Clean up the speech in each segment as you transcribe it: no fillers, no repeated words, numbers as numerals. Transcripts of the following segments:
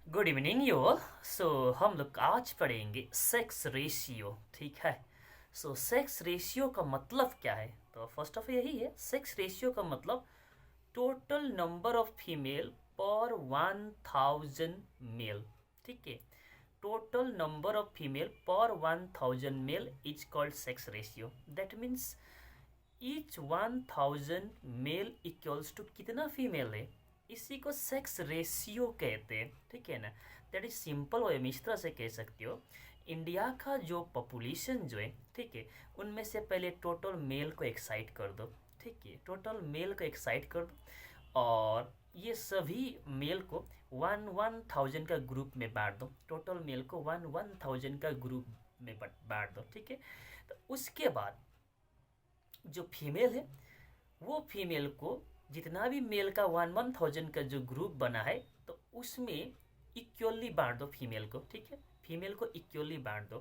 Good evening you all. So हम लोग आज पढ़ेंगे सेक्स रेशियो। ठीक है। सो सेक्स रेशियो का मतलब क्या है? तो फर्स्ट ऑफ यही है, सेक्स रेशियो का मतलब टोटल नंबर ऑफ फीमेल पर 1000 मेल। ठीक है। टोटल नंबर ऑफ फीमेल पर 1000 male is called sex ratio. That means each 1000 male equals to कितना फीमेल है, इसी को सेक्स रेशियो कहते हैं। ठीक है ना। दैट इज सिंपल वे में इस तरह से कह सकते हो, इंडिया का जो पॉपुलेशन जो है, ठीक है, उनमें से पहले टोटल मेल को एक्साइट कर दो। ठीक है, टोटल मेल को एक्साइट कर दो और ये सभी मेल को 1000 का ग्रुप में बांट दो। टोटल मेल को 1000 का ग्रुप में बांट दो। ठीक है। तो उसके बाद जो फीमेल है, वो फीमेल को जितना भी मेल का 1000 का जो ग्रुप बना है, तो उसमें इक्वली बांट दो फीमेल को। ठीक है, फीमेल को इक्वली बांट दो।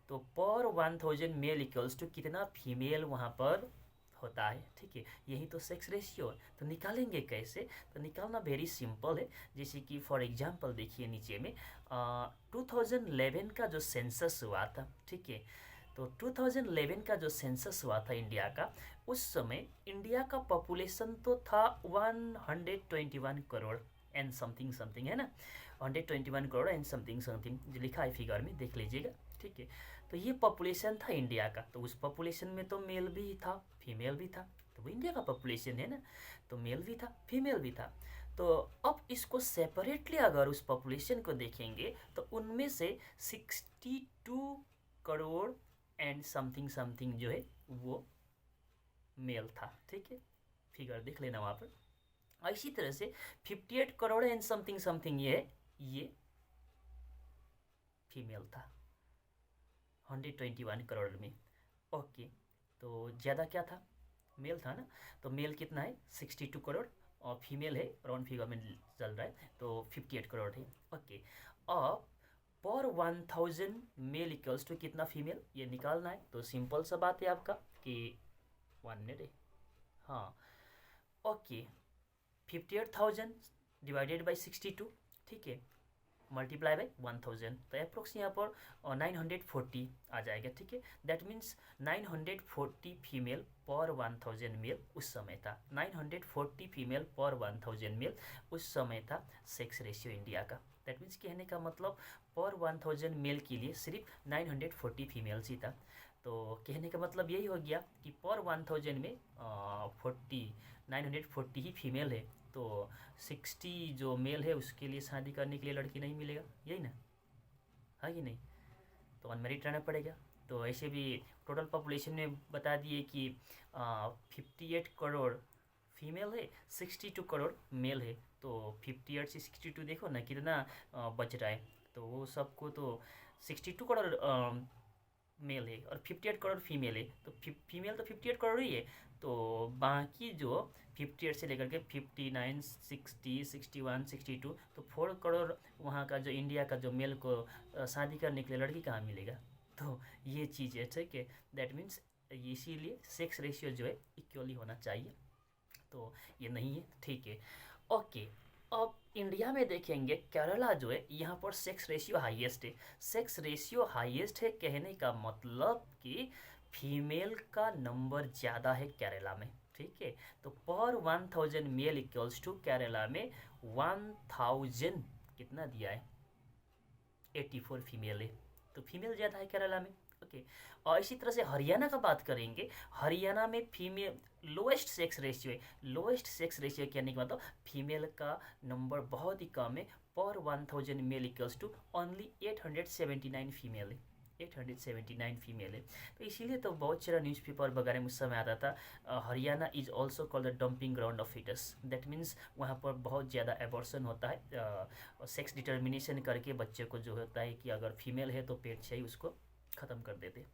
तो पर 1000 मेल इक्वल्स टू कितना फीमेल वहाँ पर होता है। ठीक है, यही तो सेक्स रेशियो है। तो निकालेंगे कैसे? तो निकालना वेरी सिंपल है। जैसे कि फॉर एग्जांपल देखिए नीचे में 2011 का जो सेंसस हुआ था, ठीक है, तो 2011 का जो सेंसस हुआ था इंडिया का, उस समय इंडिया का पॉपुलेशन तो था 121 करोड़ एंड समथिंग समथिंग, है ना। 121 करोड़ एंड समथिंग समथिंग जो लिखा है फिगर में, देख लीजिएगा। ठीक है। तो ये पॉपुलेशन था इंडिया का। तो उस पॉपुलेशन में तो मेल भी था, फीमेल भी था। तो वो इंडिया का पॉपुलेशन है ना, तो मेल भी था, फीमेल भी था। तो अब इसको सेपरेटली अगर उस पॉपुलेशन को देखेंगे, तो उनमें से 62 करोड़ एंड समथिंग समथिंग जो है वो मेल था। ठीक है, फिगर देख लेना वहाँ पर। और इसी तरह से 58 करोड़ एंड समथिंग समथिंग ये फीमेल था 121 करोड़ में। ओके। तो ज़्यादा क्या था? मेल था ना। तो मेल कितना है? 62 करोड़ और फीमेल है, राउंड फिगर में चल रहा है, तो 58 करोड़ है। ओके। अब पर 1000 मेल इक्वल्स टू कितना फीमेल, ये निकालना है। तो सिंपल सा बात है आपका कि 1 मिनट है। हाँ। ओके। 58,000 divided by 62। ठीक है, मल्टीप्लाई बाई 1000, तो अप्रोक्स यहाँ पर 940 आ जाएगा। ठीक है, दैट मीन्स 940 फीमेल पर 1000 मेल उस समय था। 940 फीमेल पर 1000 मेल उस समय था सेक्स रेशियो इंडिया का। दैट मीन्स कहने का मतलब पर 1000 मेल के लिए सिर्फ 940 फीमेल्स ही था। तो कहने का मतलब यही हो गया कि पर 1000 में 940 ही फीमेल है। तो 60 जो मेल है उसके लिए शादी करने के लिए लड़की नहीं मिलेगा, यही ना, है कि नहीं? तो अनमेरिड रहना पड़ेगा। तो ऐसे भी टोटल पॉपुलेशन में बता दिए कि 58 करोड़ फीमेल है, 62 करोड़ मेल है। तो 58 से 62 देखो ना कितना बच रहा है। तो वो सबको तो 62 करोड़ मेल है और 58 करोड़ फीमेल है। तो फीमेल तो 58 करोड़ ही है। तो बाकी जो 58 से लेकर के 59, 60, 61, 62, तो 4 करोड़ वहाँ का जो इंडिया का जो मेल को शादी करने के लिए लड़की कहाँ मिलेगा? तो ये चीज़ है। ठीक है, दैट मीन्स इसीलिए सेक्स रेशियो जो है इक्वली होना चाहिए। तो ये नहीं है। ठीक है। ओके। अब इंडिया में देखेंगे, केरला जो है यहाँ पर सेक्स रेशियो हाईएस्ट है। सेक्स रेशियो हाईएस्ट है कहने का मतलब कि फीमेल का नंबर ज़्यादा है केरला में। ठीक है। तो पर 1000 मेल इक्वल्स टू केरला में 1000 कितना दिया है? 84 फीमेल है। तो फीमेल ज़्यादा है केरला में। ओके। और इसी तरह से हरियाणा का बात करेंगे, हरियाणा में फीमेल लोएस्ट सेक्स रेशियो है। लोएस्ट सेक्स रेशियो कहने का मतलब फीमेल का नंबर बहुत ही कम है। पर 1000 male equals to only 879 female है। 879 फीमेल है। तो इसीलिए तो बहुत सारा न्यूज़पेपर वगैरह में उस समय आता था, Haryana is also called the dumping ground of foetus. That means वहाँ पर बहुत ज़्यादा एबॉर्शन होता है, सेक्स डिटर्मिनेशन करके बच्चे को जो होता है कि अगर फीमेल है तो पेट से ही उसको ख़त्म कर देते।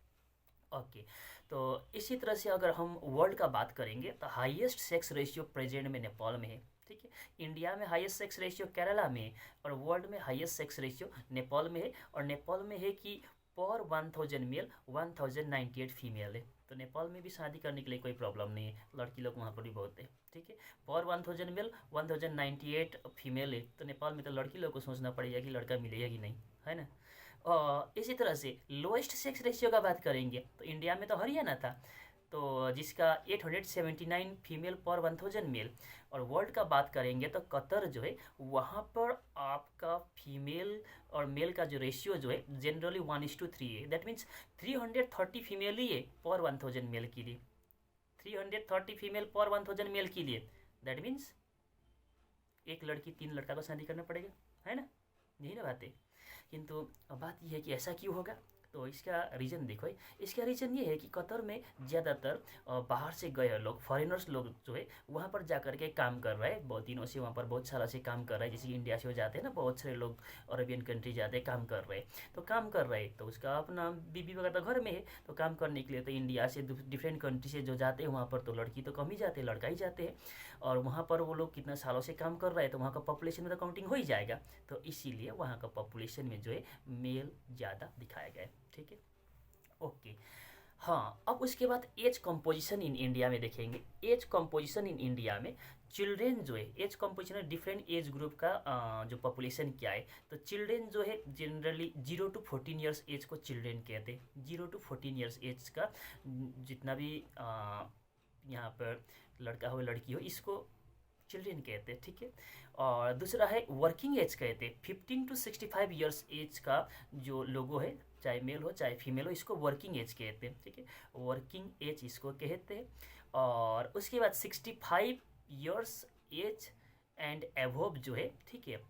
ओके। तो इसी तरह से अगर हम वर्ल्ड का बात करेंगे, तो हाईएस्ट सेक्स रेशियो प्रेजेंट में नेपाल में है। ठीक है, इंडिया में हाईएस्ट सेक्स रेशियो केरला में है और वर्ल्ड में हाईएस्ट सेक्स रेशियो नेपाल में है। और नेपाल में है कि पर 1000 मेल 1098 फीमेल है। तो नेपाल में भी शादी करने के लिए कोई प्रॉब्लम नहीं है, लड़की लोग वहाँ पर भी बहुत है, ठीक है। पर 1000 मेल 1098 फीमेल है, तो नेपाल में तो लड़की लोग को सोचना पड़ेगा कि लड़का मिलेगा कि नहीं, है ना। और इसी तरह से लोएस्ट सेक्स रेशियो का बात करेंगे तो इंडिया में तो हरियाणा था, तो जिसका 879 फीमेल पर 1000 मेल। और वर्ल्ड का बात करेंगे तो कतर जो है वहाँ पर आपका फीमेल और मेल का जो रेशियो जो है जनरली 1:3 है। दैट मीन्स 330 फीमेल ही है पर 1000 मेल के लिए, 330 फीमेल पर 1000 मेल के लिए। दैट मीन्स एक लड़की 3 लड़का को शादी करना पड़ेगा, है ना, यही ना बात है। किंतु बात यह है कि ऐसा क्यों होगा, तो इसका रीज़न देखो, इसका रीज़न ये है कि कतर में ज़्यादातर बाहर से गए लोग, फॉरेनर्स लोग जो है वहाँ पर जा कर के काम कर रहे हैं, बहुत दिनों से वहाँ पर बहुत सालों से काम कर रहे हैं। जैसे कि इंडिया से वो जाते हैं ना, बहुत सारे लोग अरेबियन कंट्री जाते हैं काम कर रहे हैं, तो काम कर रहे हैं तो उसका अपना बीबी वगैरह तो घर में है, तो काम करने के लिए तो इंडिया से डिफरेंट कंट्री से जो जाते हैं वहाँ पर तो लड़की तो कम ही जाते हैं, लड़का ही जाते हैं। और वहाँ पर वो लोग कितना सालों से काम कर रहे हैं तो वहाँ का पॉपुलेशन में तो काउंटिंग हो ही जाएगा, तो इसीलिए वहाँ का पॉपुलेशन में जो है मेल ज़्यादा दिखाया गया है, ठीक है, ओके। हाँ, अब उसके बाद एज कंपोजिशन इन इंडिया में देखेंगे। एज कंपोजिशन इन इंडिया में चिल्ड्रेन जो है, एज कंपोजिशन है डिफरेंट एज ग्रुप का जो पॉपुलेशन क्या है, तो चिल्ड्रेन जो है जनरली 0 to 14 ईयर्स एज को चिल्ड्रेन कहते हैं। 0 to 14 ईयर्स एज का जितना भी यहाँ पर लड़का हो लड़की हो इसको चिल्ड्रेन कहते हैं, ठीक है। और दूसरा है वर्किंग एज कहते हैं, 15 to 65 ईयर्स एज का जो लोगों है, चाहे मेल हो चाहे फीमेल हो, इसको वर्किंग एज कहते हैं, ठीक है, वर्किंग एज इसको कहते हैं। और उसके बाद 65 ईयर्स एज एंड एबोव जो है, ठीक है,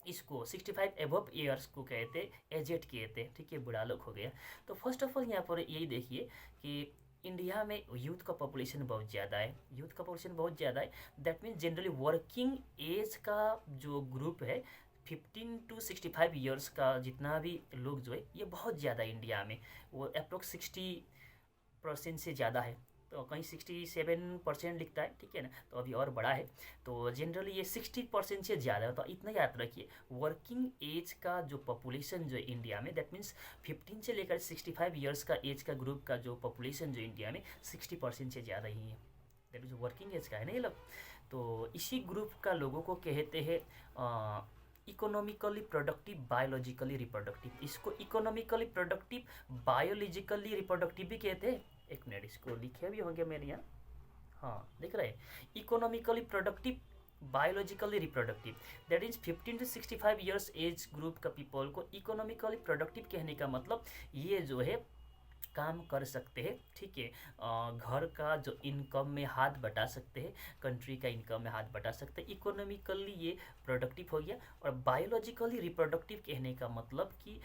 इसको 65 एबव ईयर्स को कहते हैं, एजेड कहते हैं, ठीक है, बुढ़ा लोग हो गया। तो फर्स्ट ऑफ ऑल यहाँ पर यही देखिए कि इंडिया में यूथ का पॉपुलेशन बहुत ज़्यादा है, यूथ का पॉपुलेशन बहुत ज़्यादा है। That means generally working age का जो ग्रुप है 15 to 65 ईयर्स का जितना भी लोग जो है ये बहुत ज़्यादा इंडिया में, वो अप्रोक्स 60% से ज़्यादा है, तो कहीं 67% लिखता है, ठीक है ना, तो अभी और बड़ा है, तो जनरली ये 60% से ज़्यादा है। तो इतना याद रखिए, वर्किंग एज का जो पॉपुलेशन जो है इंडिया में, दैट मीन्स 15 से लेकर 65 ईयर्स का एज का ग्रुप का जो पॉपुलेशन जो इंडिया में 60% से ज़्यादा ही है, दैट मीन्स वर्किंग एज का है ना ये लोग। तो इसी ग्रुप का लोगों को कहते हैं इकोनॉमिकली प्रोडक्टिव बायोलॉजिकली रिप्रोडक्टिव। इसको इकोनॉमिकली प्रोडक्टिव बायोलॉजिकली रिप्रोडक्टिव भी कहते हैं। एक मिनट, इसको लिखे भी होंगे मेरे यहाँ, हाँ दिख रहा है, economically productive biologically reproductive. That is 15 to 65 years age group का पीपल को इकोनॉमिकली प्रोडक्टिव कहने का मतलब ये जो है काम कर सकते हैं, ठीक है, घर का जो इनकम में हाथ बटा सकते हैं, कंट्री का इनकम में हाथ बटा सकते हैं, इकोनॉमिकली ये प्रोडक्टिव हो गया। और बायोलॉजिकली रिप्रोडक्टिव कहने का मतलब कि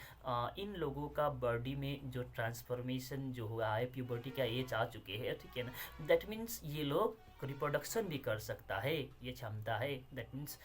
इन लोगों का बॉडी में जो ट्रांसफॉर्मेशन जो हुआ है, प्यूबर्टी का एज आ चुके हैं, ठीक है ना, दैट मीन्स ये लोग रिप्रोडक्शन भी कर सकता है, ये क्षमता है। That means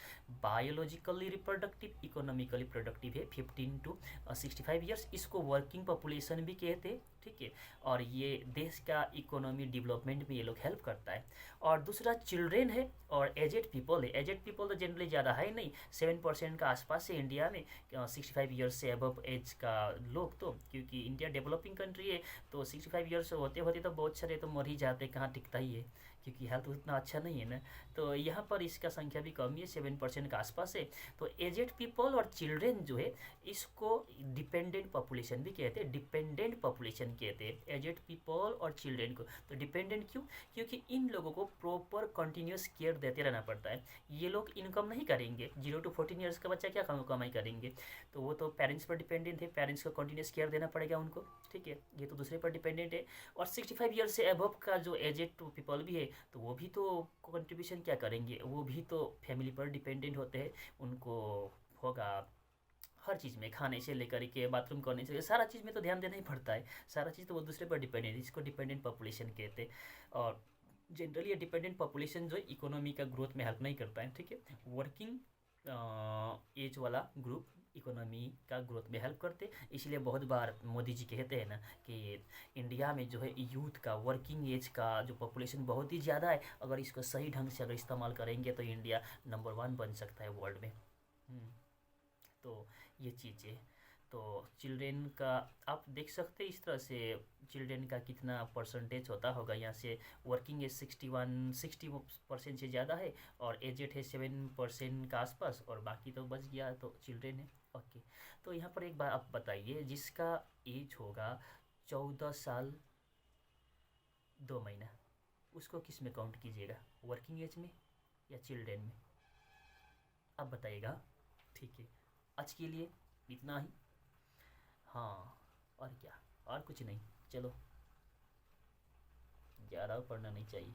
biologically reproductive economically productive है 15 to 65 ईयर्स। इसको वर्किंग पॉपुलेशन भी कहते हैं, ठीक है, और ये देश का इकोनॉमी डेवलपमेंट में ये लोग हेल्प करता है। और दूसरा चिल्ड्रेन है और एजेड पीपल है। एजेड पीपल तो जनरली ज़्यादा है नहीं, 7% का आसपास है इंडिया में 65 ईयर्स से अबव एज का लोग, तो क्योंकि इंडिया डेवलपिंग कंट्री है तो 65 ईयर्स होते होते तो बहुत सारे तो मर ही जाते, कहाँ टिकता ही है, क्योंकि हेल्थ उतना अच्छा नहीं है ना। तो यहाँ पर इसका संख्या भी कम ही है, 7% के आसपास है। तो एजेड पीपल और चिल्ड्रेन जो है इसको डिपेंडेंट पॉपुलेशन भी कहते हैं, डिपेंडेंट पॉपुलेशन कहते हैं एजेड पीपल और चिल्ड्रेन को। तो डिपेंडेंट क्यों, क्योंकि इन लोगों को प्रॉपर कंटिन्यूस केयर देते रहना पड़ता है। ये लोग इनकम नहीं करेंगे, 0 to 14 ईयर्स का बच्चा क्या कमाई करेंगे, तो वो तो पेरेंट्स पर डिपेंडेंट है, पेरेंट्स को कंटिन्यूस केयर देना पड़ेगा उनको, ठीक है, ये तो दूसरे पर डिपेंडेंट है। और 65 ईयर्स से अबव का जो एजेड पीपल भी है तो वो भी तो कंट्रीब्यूशन क्या करेंगे, वो भी तो फैमिली पर डिपेंडेंट होते हैं, उनको होगा हर चीज़ में, खाने से लेकर के बाथरूम करने से सारा चीज़ में तो ध्यान देना ही पड़ता है, सारा चीज़ तो वो दूसरे पर डिपेंडेंट है, इसको डिपेंडेंट पॉपुलेशन कहते हैं। और जनरली ये डिपेंडेंट पॉपुलेशन जो है इकोनॉमी का ग्रोथ में हेल्प नहीं करता है, ठीक है, वर्किंग एज वाला ग्रुप इकोनॉमी का ग्रोथ में हेल्प करते। इसलिए बहुत बार मोदी जी कहते हैं ना कि इंडिया में जो है यूथ का वर्किंग एज का जो पॉपुलेशन बहुत ही ज़्यादा है, अगर इसको सही ढंग से अगर इस्तेमाल करेंगे तो इंडिया नंबर 1 बन सकता है वर्ल्ड में। तो ये चीज़ है। तो चिल्ड्रेन का आप देख सकते हैं इस तरह से चिल्ड्रेन का कितना परसेंटेज होता होगा। यहाँ से वर्किंग एज 60% से ज़्यादा है और एजेड है 7% का आसपास, और बाकी तो बच गया तो चिल्ड्रेन है। ओके, तो यहाँ पर एक बार आप बताइए, जिसका एज होगा 14 साल 2 महीना, उसको किस में काउंट कीजिएगा, वर्किंग एज में या चिल्ड्रेन में? आप बताइएगा। ठीक है, आज के लिए इतना ही। हाँ, और क्या, और कुछ नहीं। चलो, ज़्यादा पढ़ना नहीं चाहिए।